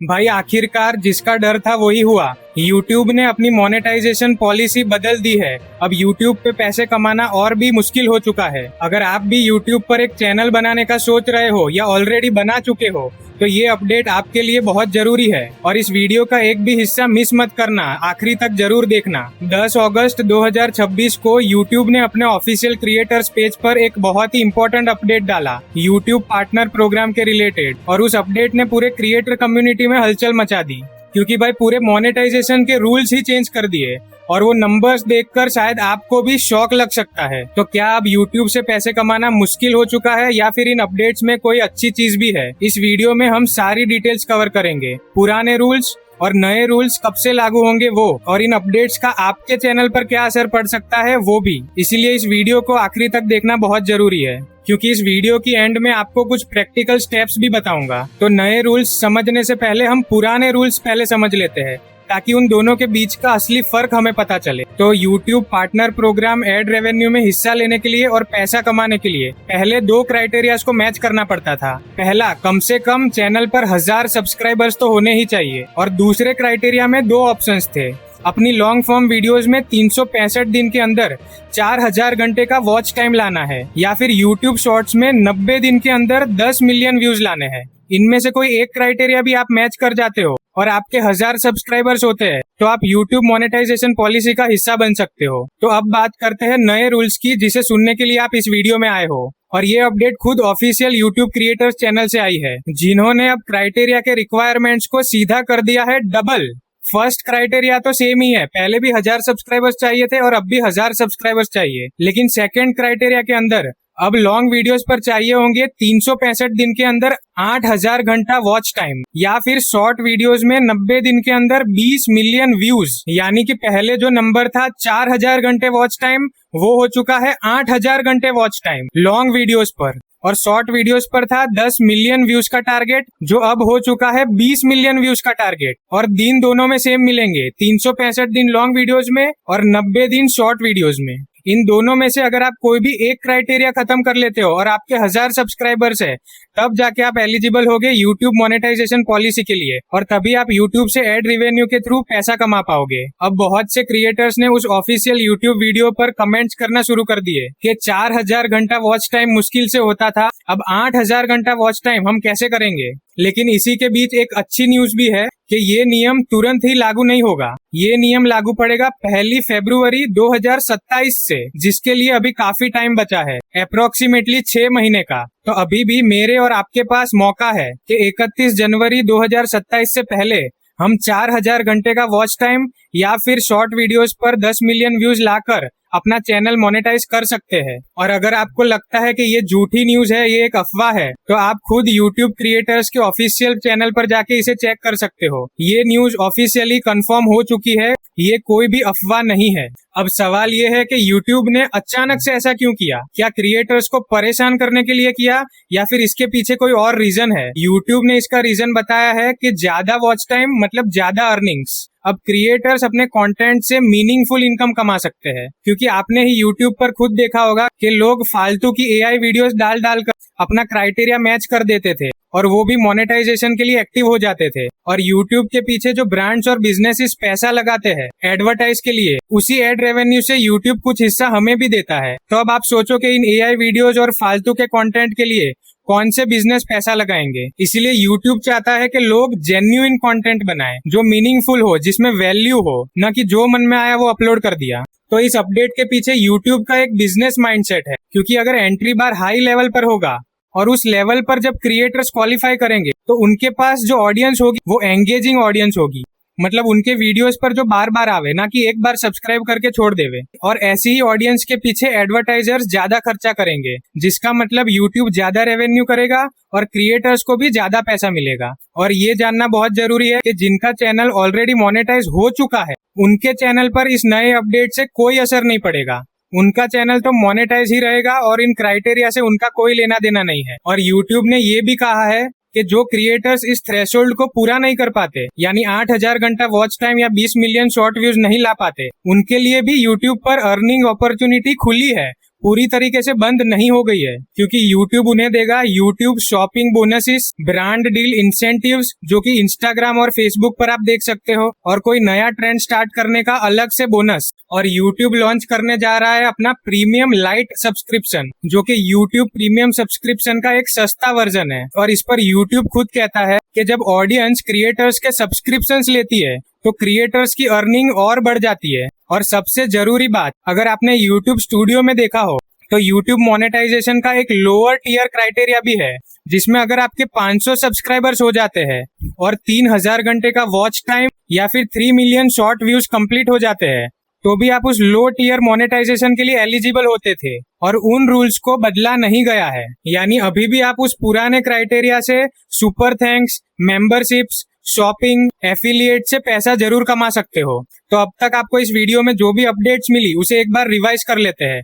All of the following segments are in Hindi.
भाई आखिरकार जिसका डर था वही हुआ। YouTube ने अपनी मोनेटाइजेशन पॉलिसी बदल दी है। अब YouTube पे पैसे कमाना और भी मुश्किल हो चुका है। अगर आप भी YouTube पर एक चैनल बनाने का सोच रहे हो या ऑलरेडी बना चुके हो तो ये अपडेट आपके लिए बहुत जरूरी है और इस वीडियो का एक भी हिस्सा मिस मत करना, आखिरी तक जरूर देखना। 10 अगस्त 2026 को YouTube ने अपने ऑफिशियल क्रिएटर्स पेज पर एक बहुत ही इम्पोर्टेंट अपडेट डाला YouTube पार्टनर प्रोग्राम के रिलेटेड, और उस अपडेट ने पूरे क्रिएटर कम्युनिटी में हलचल मचा दी क्योंकि भाई पूरे मोनेटाइजेशन के रूल्स ही चेंज कर दिए। और वो नंबर्स देखकर शायद आपको भी शॉक लग सकता है। तो क्या अब YouTube से पैसे कमाना मुश्किल हो चुका है या फिर इन अपडेट्स में कोई अच्छी चीज भी है? इस वीडियो में हम सारी डिटेल्स कवर करेंगे, पुराने रूल्स और नए रूल्स कब से लागू होंगे वो, और इन अपडेट्स का आपके चैनल पर क्या असर पड़ सकता है वो भी। इसीलिए इस वीडियो को आखिरी तक देखना बहुत जरूरी है क्योंकि इस वीडियो की एंड में आपको कुछ प्रैक्टिकल स्टेप्स भी बताऊंगा। तो नए रूल्स समझने से पहले हम पुराने रूल्स पहले समझ लेते हैं ताकि उन दोनों के बीच का असली फर्क हमें पता चले। तो YouTube partner program ad revenue में हिस्सा लेने के लिए और पैसा कमाने के लिए पहले 2 क्राइटेरियाज को मैच करना पड़ता था। पहला, कम से कम चैनल पर 1000 सब्सक्राइबर्स तो होने ही चाहिए, और दूसरे क्राइटेरिया में 2 ऑप्शंस थे। अपनी लॉन्ग फॉर्म वीडियोस में 365 दिन के अंदर 4000 घंटे का वॉच टाइम लाना है, या फिर YouTube शॉर्ट्स में 90 दिन के अंदर 10 मिलियन व्यूज लाने हैं। इनमें से कोई एक क्राइटेरिया भी आप मैच कर जाते हो और आपके 1000 सब्सक्राइबर्स होते हैं तो आप YouTube मोनेटाइजेशन पॉलिसी का हिस्सा बन सकते हो। तो अब बात करते हैं नए रूल्स की, जिसे सुनने के लिए आप इस वीडियो में आए हो। और ये अपडेट खुद ऑफिशियल YouTube क्रिएटर्स चैनल से आई है, जिन्होंने अब क्राइटेरिया के रिक्वायरमेंट्स को सीधा कर दिया है डबल। फर्स्ट क्राइटेरिया तो सेम ही है, पहले भी 1000 सब्सक्राइबर्स चाहिए थे और अब भी 1000 सब्सक्राइबर्स चाहिए, लेकिन सेकंड क्राइटेरिया के अंदर अब लॉन्ग वीडियोस पर चाहिए होंगे 365 दिन के अंदर 8000 घंटा वॉच टाइम, या फिर शॉर्ट वीडियोस में 90 दिन के अंदर 20 मिलियन व्यूज। यानी कि पहले जो नंबर था 4000 घंटे वॉच टाइम, वो हो चुका है 8000 घंटे वॉच टाइम लॉन्ग वीडियोस पर, और शॉर्ट वीडियोस पर था 10 मिलियन व्यूज का टारगेट, जो अब हो चुका है 20 मिलियन व्यूज का टारगेट। और दिन दोनों में सेम मिलेंगे, 365 दिन लॉन्ग वीडियोस में और 90 दिन शॉर्ट वीडियोस में। इन दोनों में से अगर आप कोई भी एक क्राइटेरिया खत्म कर लेते हो और आपके 1000 सब्सक्राइबर्स है, तब जाके आप एलिजिबल होगे YouTube मोनेटाइजेशन पॉलिसी के लिए, और तभी आप YouTube से एड रेवेन्यू के थ्रू पैसा कमा पाओगे। अब बहुत से क्रिएटर्स ने उस ऑफिशियल YouTube वीडियो पर कमेंट्स करना शुरू कर दिए कि 4000 घंटा वॉच टाइम मुश्किल से होता था, अब 8000 घंटा वॉच टाइम हम कैसे करेंगे। लेकिन इसी के बीच एक अच्छी न्यूज भी है कि ये नियम तुरंत ही लागू नहीं होगा। ये नियम लागू पड़ेगा 1 फरवरी 2027 से, जिसके लिए अभी काफी टाइम बचा है, अप्रोक्सीमेटली 6 महीने का। तो अभी भी मेरे और आपके पास मौका है कि 31 जनवरी 2027 से पहले हम 4000 घंटे का वॉच टाइम या फिर शॉर्ट वीडियोस पर 10 मिलियन व्यूज लाकर अपना चैनल मोनेटाइज कर सकते हैं। और अगर आपको लगता है कि ये झूठी न्यूज है, ये एक अफवाह है, तो आप खुद YouTube क्रिएटर्स के ऑफिशियल चैनल पर जाके इसे चेक कर सकते हो। ये न्यूज ऑफिशियली कंफर्म हो चुकी है, ये कोई भी अफवाह नहीं है। अब सवाल ये है कि YouTube ने अचानक से ऐसा क्यों किया? क्या क्रिएटर्स को परेशान करने के लिए किया या फिर इसके पीछे कोई और रीजन है? YouTube ने इसका रीजन बताया है कि ज्यादा वॉच टाइम मतलब ज्यादा अर्निंग्स। अब क्रिएटर्स अपने कंटेंट से मीनिंगफुल इनकम कमा सकते हैं, क्योंकि आपने ही YouTube पर खुद देखा होगा कि लोग फालतू की AI वीडियोस डाल कर अपना क्राइटेरिया मैच कर देते थे और वो भी मोनेटाइजेशन के लिए एक्टिव हो जाते थे। और YouTube के पीछे जो ब्रांड्स और बिजनेसेस पैसा लगाते हैं एडवर्टाइज के लिए, उसी एड रेवेन्यू से YouTube कुछ हिस्सा हमें भी देता है। तो अब आप सोचो कि इन AI वीडियोज और फालतू के कंटेंट के लिए कौन से बिजनेस पैसा लगाएंगे। इसलिए YouTube चाहता है कि लोग जेन्युइन कंटेंट बनाएं, जो मीनिंगफुल हो, जिसमें वैल्यू हो, न कि जो मन में आया वो अपलोड कर दिया। तो इस अपडेट के पीछे YouTube का एक बिजनेस माइंडसेट है, क्योंकि अगर एंट्री बार हाई लेवल पर होगा और उस लेवल पर जब क्रिएटर्स क्वालिफाई करेंगे तो उनके पास जो ऑडियंस होगी वो एंगेजिंग ऑडियंस होगी, मतलब उनके वीडियोस पर जो बार बार आवे, ना कि एक बार सब्सक्राइब करके छोड़ देवे। और ऐसी ही ऑडियंस के पीछे एडवर्टाइजर्स ज्यादा खर्चा करेंगे, जिसका मतलब YouTube ज्यादा रेवेन्यू करेगा और क्रिएटर्स को भी ज्यादा पैसा मिलेगा। और ये जानना बहुत जरूरी है कि जिनका चैनल ऑलरेडी मोनेटाइज हो चुका है, उनके चैनल पर इस नए अपडेट से कोई असर नहीं पड़ेगा। उनका चैनल तो मोनेटाइज ही रहेगा और इन क्राइटेरिया से उनका कोई लेना देना नहीं है। और YouTube ने ये भी कहा है कि जो क्रिएटर्स इस थ्रेशोल्ड को पूरा नहीं कर पाते, यानी 8000 घंटा वॉच टाइम या 20 मिलियन शॉर्ट व्यूज नहीं ला पाते, उनके लिए भी YouTube पर अर्निंग अपॉर्चुनिटी खुली है। पूरी तरीके से बंद नहीं हो गई है, क्योंकि YouTube उन्हें देगा YouTube shopping bonuses, brand deal incentives, जो कि Instagram और Facebook पर आप देख सकते हो, और कोई नया ट्रेंड स्टार्ट करने का अलग से बोनस। और YouTube लॉन्च करने जा रहा है अपना प्रीमियम लाइट सब्सक्रिप्शन, जो कि YouTube प्रीमियम सब्सक्रिप्शन का एक सस्ता वर्जन है। और इस पर YouTube खुद कहता है कि जब ऑडियंस क्रिएटर्स के सब्सक्रिप्शंस लेती है तो क्रिएटर्स की अर्निंग और बढ़ जाती है। और सबसे जरूरी बात, अगर आपने YouTube स्टूडियो में देखा हो तो YouTube मोनेटाइजेशन का एक लोअर टियर क्राइटेरिया भी है, जिसमें अगर आपके 500 सब्सक्राइबर्स हो जाते हैं और 3000 घंटे का वॉच टाइम या फिर 3 मिलियन शॉर्ट व्यूज कंप्लीट हो जाते हैं, तो भी आप उस लो टियर मोनेटाइजेशन के लिए एलिजिबल होते थे। और उन रूल्स को बदला नहीं गया है, यानी अभी भी आप उस पुराने क्राइटेरिया से super thanks, memberships, shopping, affiliate से पैसा जरूर कमा सकते हो। तो अब तक आपको इस वीडियो में जो भी अपडेट्स मिली उसे एक बार रिवाइज कर लेते हैं,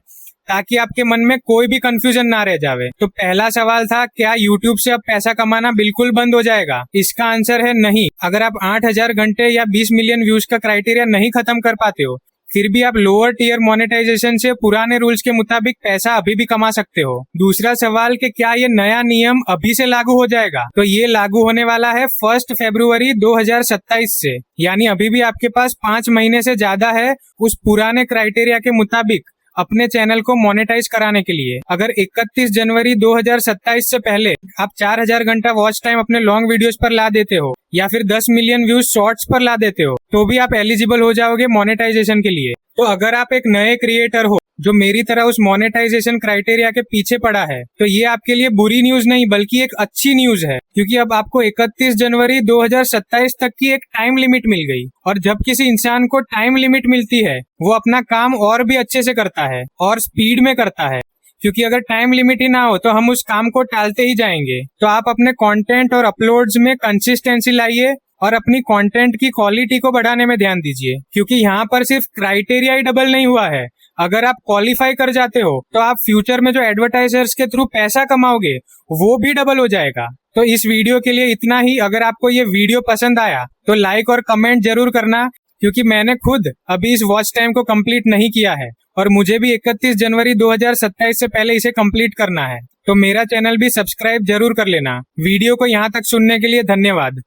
ताकि आपके मन में कोई भी कंफ्यूजन ना रह जावे। तो पहला सवाल था, क्या YouTube से अब पैसा कमाना बिल्कुल बंद हो जाएगा? इसका आंसर है नहीं। अगर आप 8000 घंटे या 20 मिलियन व्यूज का क्राइटेरिया नहीं खत्म कर पाते हो, फिर भी आप लोअर टियर मोनेटाइजेशन से पुराने रूल्स के मुताबिक पैसा अभी भी कमा सकते हो। दूसरा सवाल कि क्या ये नया नियम अभी से लागू हो जाएगा? तो ये लागू होने वाला है 1 फरवरी 2027 से, यानी अभी भी आपके पास 5 महीने से ज्यादा है उस पुराने क्राइटेरिया के मुताबिक अपने चैनल को मोनेटाइज कराने के लिए। अगर 31 जनवरी 2027 से पहले आप 4000 घंटा वॉच टाइम अपने लॉन्ग वीडियोस पर ला देते हो या फिर 10 मिलियन व्यूज शॉर्ट्स पर ला देते हो, तो भी आप एलिजिबल हो जाओगे मोनेटाइजेशन के लिए। तो अगर आप एक नए क्रिएटर हो जो मेरी तरह उस मोनेटाइजेशन क्राइटेरिया के पीछे पड़ा है, तो ये आपके लिए बुरी न्यूज नहीं बल्कि एक अच्छी न्यूज है, क्योंकि अब आपको 31 जनवरी 2027 तक की एक टाइम लिमिट मिल गई। और जब किसी इंसान को टाइम लिमिट मिलती है, वो अपना काम और भी अच्छे से करता है और स्पीड में करता है, क्योंकि अगर टाइम लिमिट ही ना हो तो हम उस काम को टालते ही जाएंगे। तो आप अपने कंटेंट और अपलोड्स में कंसिस्टेंसी लाइए और अपनी कंटेंट की क्वालिटी को बढ़ाने में ध्यान दीजिए, क्योंकि यहाँ पर सिर्फ क्राइटेरिया ही डबल नहीं हुआ है। अगर आप क्वालिफाई कर जाते हो तो आप फ्यूचर में जो एडवर्टाइजर्स के थ्रू पैसा कमाओगे वो भी डबल हो जाएगा। तो इस वीडियो के लिए इतना ही। अगर आपको ये वीडियो पसंद आया तो लाइक और कमेंट जरूर करना, क्योंकि मैंने खुद अभी इस वॉच टाइम को कंप्लीट नहीं किया है और मुझे भी 31 जनवरी 2027 से पहले इसे कंप्लीट करना है। तो मेरा चैनल भी सब्सक्राइब जरूर कर लेना। वीडियो को यहाँ तक सुनने के लिए धन्यवाद।